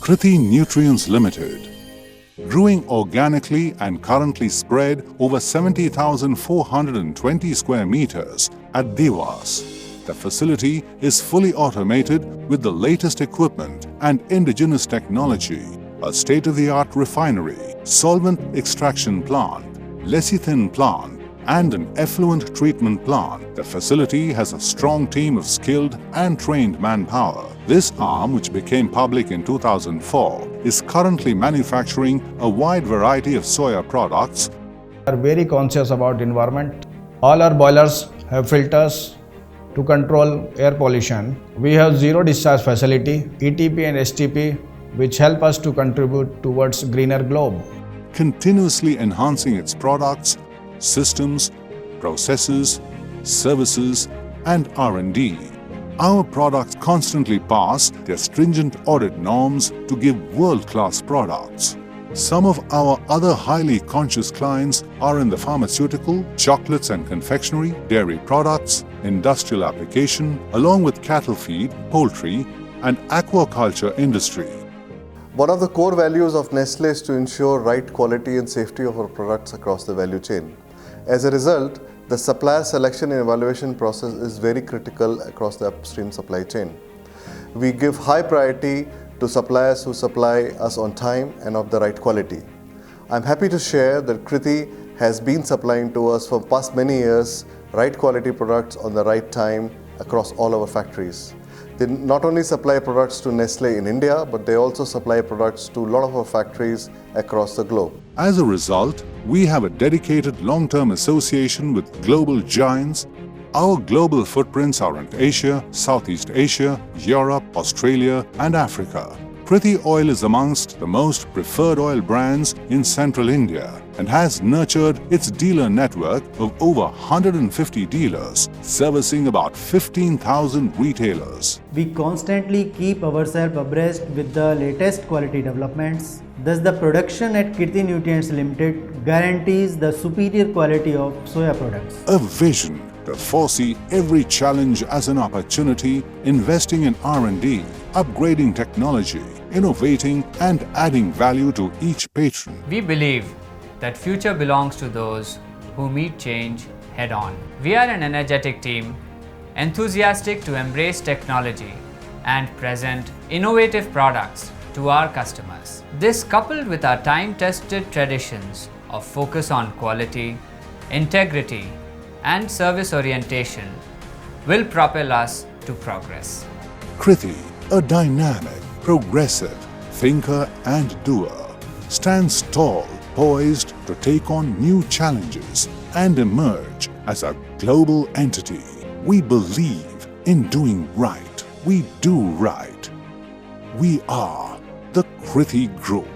Kriti Nutrients Limited. Growing organically and currently spread over 70,420 square meters at Devas. The facility is fully automated with the latest equipment and indigenous technology, a state-of-the-art refinery, solvent extraction plant, lecithin plant, and an effluent treatment plant. The facility has a strong team of skilled and trained manpower. This arm, which became public in 2004, is currently manufacturing a wide variety of soya products. We are very conscious about environment. All our boilers have filters to control air pollution. We have zero discharge facility, ETP and STP, which help us to contribute towards greener globe. Continuously enhancing its products, systems, processes, services, and R&D. Our products constantly pass their stringent audit norms to give world-class products. Some of our other highly conscious clients are in the pharmaceutical, chocolates and confectionery, dairy products, industrial application, along with cattle feed, poultry, and aquaculture industry. One of the core values of Nestle is to ensure right quality and safety of our products across the value chain. As a result, the supplier selection and evaluation process is very critical across the upstream supply chain. We give high priority to suppliers who supply us on time and of the right quality. I'm happy to share that Kriti has been supplying to us for past many years right quality products on the right time across all our factories. They not only supply products to Nestle in India, but they also supply products to a lot of our factories across the globe. As a result, we have a dedicated long-term association with global giants. Our global footprints are in Asia, Southeast Asia, Europe, Australia, and Africa. Kriti Oil is amongst the most preferred oil brands in central India and has nurtured its dealer network of over 150 dealers, servicing about 15,000 retailers. We constantly keep ourselves abreast with the latest quality developments. Thus, the production at Kriti Nutrients Limited guarantees the superior quality of soya products. A vision to foresee every challenge as an opportunity, investing in R&D, upgrading technology, innovating and adding value to each patron. We believe that future belongs to those who meet change head-on. We are an energetic team, enthusiastic to embrace technology and present innovative products to our customers. This, coupled with our time-tested traditions of focus on quality, integrity, and service orientation, will propel us to progress. Kriti, a dynamic, progressive thinker and doer, stands tall, poised to take on new challenges and emerge as a global entity. We believe in doing right. We do right. We are the Kriti Group.